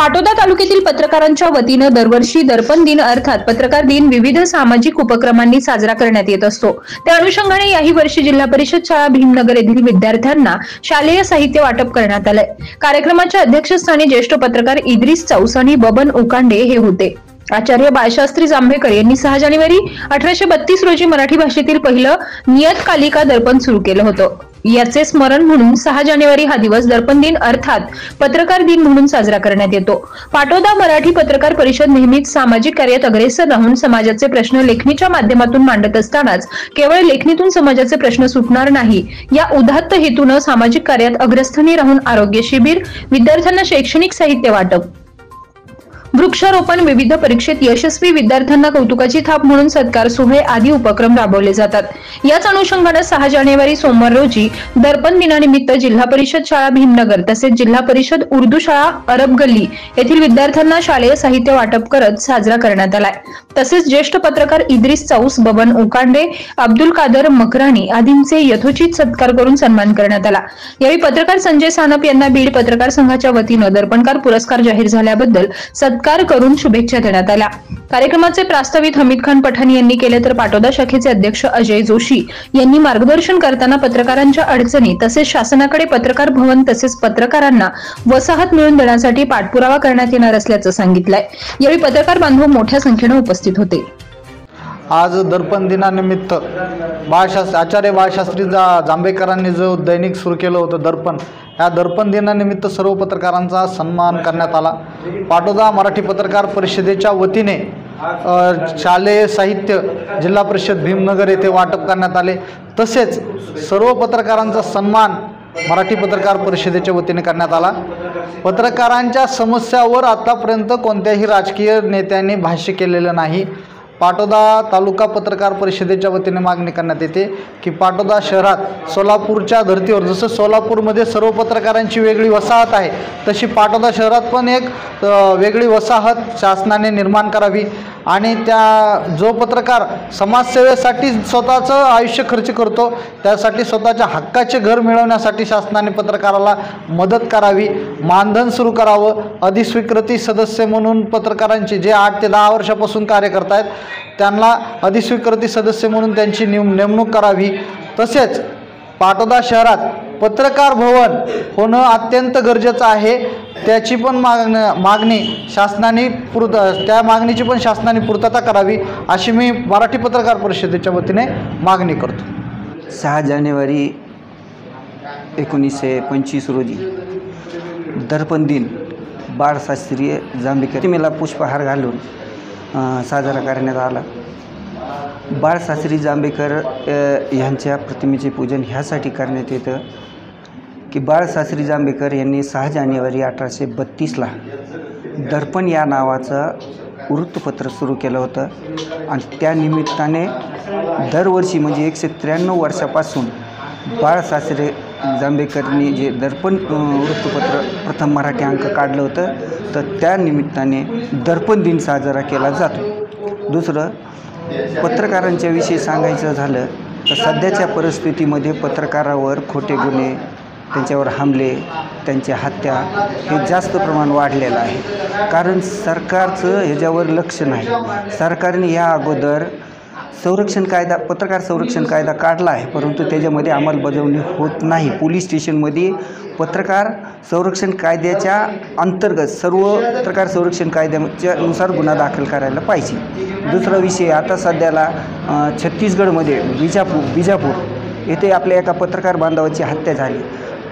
पाटोदा तालुक्यातील पत्रकारांच्या वतीनं दरवर्षी दर्पण दिन अर्थात पत्रकार दिन विविध सामाजिक उपक्रमांनी साजरा करण्यात येत असतो। त्या अनुषंगाने याही वर्षी जिल्हा परिषद शाळा भीमनगर येथील विद्यार्थ्यांना शालेय साहित्य वाटप करण्यात आलंय। कार्यक्रमाच्या अध्यक्षस्थानी ज्येष्ठ पत्रकार इद्रिस चौस आणि बबन उकांडे हे होते। आचार्य बाळशास्त्री जांभेकर यांनी 6 जानेवारी 1832 रोजी मराठी भाषेतील पहिलं नियतकालिका दर्पण सुरू केलं होतं। याचे स्मरण म्हणून 6 जानेवारी हा दिवस दर्पण दिन अर्थात पत्रकार दिन म्हणून साजरा करण्यात येतो। पाटोदा मराठी पत्रकार परिषद नेहमीच सामाजिक कार्यात अग्रेसर राहून समाजाचे प्रश्न लेखणीच्या माध्यमातून मांडत असतानाच केवळ लेखणीतून समाजाचे प्रश्न सुटणार नाही या उदात्त हेतून सामाजिक कार्यात अग्रस्थानी राहून आरोग्य शिबिर, विद्यार्थ्यांना शैक्षणिक साहित्य वाटप, वृक्षारोपण, विविध परीक्षेत यशस्वी विद्यार्थ्यांना कौतुकाची थाप म्हणून सत्कार सोहळे आदी उपक्रम राबवले जातात। याच अनुषंगाने 6 जानेवारी सोमवार रोजी दर्पण दिनानिमित्त जिल्हा परिषद शाळा भीमनगर तसेच जिल्हा परिषद उर्दू शाळा अरब गल्ली येथील विद्यार्थ्यांना शालेय साहित्य वाटप करत साजरा करण्यात आलाय। तसेच ज्येष्ठ पत्रकार इद्रिस चौस, बबन उकांडे, अब्दुल कादर मकराणी आदींचे यथोचित सत्कार करून सन्मान करण्यात आला। यावेळी पत्रकार संजय सानप यांना बीड पत्रकार संघाच्या वतीनं दर्पणकार पुरस्कार जाहीर झाल्याबद्दल सत्कार करून शुभेच्छा देण्यात आल्या। कार्यक्रमाचे प्रास्ताविक हमीद खान पठाणी यांनी केले तर पाटोदा शाखेचे अध्यक्ष अजय जोशी यांनी मार्गदर्शन करताना पत्रकारांच्या अडचणी तसेच शासनाकडे पत्रकार भवन तसेच पत्रकारांना वसाहत मिळवून देण्यासाठी पाठपुरावा करण्यात येणार असल्याचं सांगितलंय। यावेळी पत्रकार बांधव मोठ्या संख्येने उपस्थित होते। आज दर्पण दिनानिमित्त आचार्य बाळशास्त्री जांभेकरांनी जो दैनिक सुरू केलं होतं दर्पण, या दर्पण दिनानिमित्त सर्व पत्रकारांचा सन्मान करण्यात आला। पाटोदा मराठी पत्रकार परिषदेच्या वतीने शालेय साहित्य जिल्हा परिषद भीमनगर येथे वाटप करण्यात आले। तसेच सर्व पत्रकारांचा सन्मान मराठी पत्रकार परिषदेच्या वतीने करण्यात आला। पत्रकारांच्या समस्यावर आतापर्यंत कोणत्याही राजकीय नेत्यांनी भाष्य केलेलं नाही। पाटोदा तालुका पत्रकार परिषदेच्या वतीने मागणी करण्यात येते की पाटोदा शहरात सोलापूरच्या धर्तीवर जसं सोलापूरमध्ये सर्व पत्रकारांची वेगळी वसाहत आहे तशी पाटोदा शहरात पण एक वेगळी वसाहत शासनाने निर्माण करावी आणि त्या जो पत्रकार समाजसेवेसाठी स्वतःचं आयुष्य खर्च करतो त्यासाठी स्वतःच्या हक्काचे घर मिळवण्यासाठी शासनाने पत्रकाराला मदत करावी, मानधन सुरू करावं। अधिस्वीकृती सदस्य म्हणून पत्रकारांचे जे 8 ते 10 वर्षापासून कार्य करत आहेत त्यांना अधिस्वीकृती सदस्य म्हणून त्यांची नेमणूक करावी। तसेच पाटोदा शहरात पत्रकार भवन होणं अत्यंत गरजेचं आहे, त्याची पण मागणी शासनाने त्या मागणीची पण शासनाने पूर्तता करावी अशी मी मराठी पत्रकार परिषदेच्या वतीने मागणी करतो। 6 जानेवारी 1925 रोजी दर्पण दिन बाळशास्त्री जांभेकर प्रतिमेला पुष्पहार घालून साजरा करण्यात आला। बाळशास्त्री जांभेकर यांच्या प्रतिमेचे पूजन ह्यासाठी करण्यात येतं की बाळशास्त्री जांभेकर यांनी 6 जानेवारी 1832ला दर्पण या नावाचं वृत्तपत्र सुरू केलं होतं आणि त्या निमित्ताने दरवर्षी म्हणजे 193 वर्षापासून बाळशास्त्री जांभेकरांनी जे दर्पण वृत्तपत्र प्रथम मराठी अंक काढलं होतं तर त्या निमित्ताने दर्पण दिन साजरा केला जातो। दुसरं पत्रकारांच्या विषयी सांगायचं झालं तर सध्याच्या परिस्थितीमध्ये पत्रकारावर खोटे गुन्हे, त्यांच्यावर हमले, त्यांच्या हत्या हे जास्त प्रमाण वाढलेलं आहे। कारण सरकारचं ह्याच्यावर लक्ष नाही। सरकारने या अगोदर संरक्षण कायदा, पत्रकार संरक्षण कायदा काढला आहे परंतु त्याच्यामध्ये अंमलबजावणी होत नाही। पोलीस स्टेशनमध्ये पत्रकार संरक्षण कायद्याच्या अंतर्गत सर्व पत्रकार संरक्षण कायद्यानुसार गुन्हा दाखल करायला पाहिजे। दुसरा विषय आता सध्याला छत्तीसगडमध्ये बिजापूर येथे आपल्या एका पत्रकार बांधवाची हत्या झाली।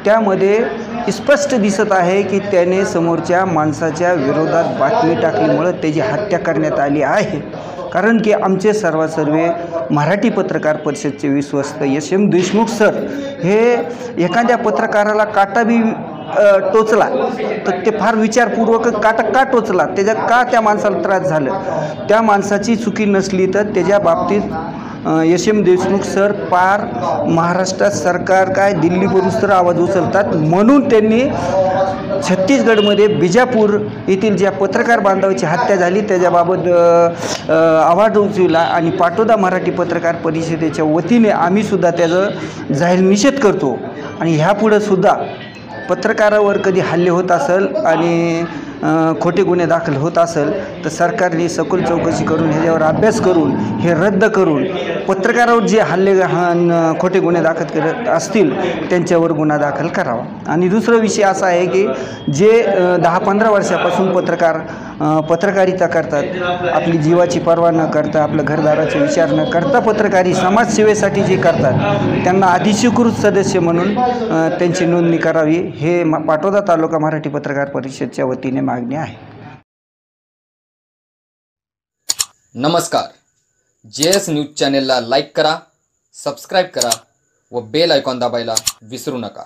त्यामध्ये स्पष्ट दिसत आहे की त्याने समोरच्या माणसाच्या विरोधात बातमी टाकल्यामुळं त्याची हत्या करण्यात आली आहे। कारण की आमचे सर्वसर्वे मराठी पत्रकार परिषदचे विश्वस्त एस.एम. देशमुख सर हे एखाद्या पत्रकाराला काटा बी टोचला तर ते फार विचारपूर्वक काटा का टोचला, त्याच्या का त्या माणसाला त्रास झालं, त्या माणसाची चुकी नसली तर त्याच्या बाबतीत एस.एम. देशमुख सर पार महाराष्ट्रात सरकार काय दिल्लीवरून सर आवाज उचलतात म्हणून त्यांनी छत्तीसगडमध्ये बिजापूर येथील ज्या पत्रकार बांधवाची हत्या झाली त्याच्याबाबत आवाज उचलला आणि पाटोदा मराठी पत्रकार परिषदेच्या वतीने आम्हीसुद्धा त्याचं जाहीर निषेध करतो। आणि ह्यापुढे सुद्धा पत्रकारावर कधी हल्ले होत असेल आणि खोटे गुन्हे दाखल होत असेल तर सरकारने सखोल चौकशी करून ह्याच्यावर अभ्यास करून हे रद्द करून पत्रकारावर जे खोटे गुन्हे दाखल करत असतील त्यांच्यावर गुन्हा दाखल करावा. आणि दुसरा विषय असा आहे की जे 10-15 वर्षापासून पत्रकारिता करतात, आपली जीवाची पर्वा न करता, आपल्या घरदाराचे विचार न करता पत्रकारी समाजसेवेसाठी जे करतात त्यांना अधिकृत सदस्य म्हणून त्यांची नोंदणी करावी, हे पाटोदा तालुका मराठी पत्रकार परिषदच्या वतीने मागणी आहे. नमस्कार. JS न्यूज चॅनेलला लाईक करा, सबस्क्राईब करा व बेल आयकॉन दाबायला विसरू नका.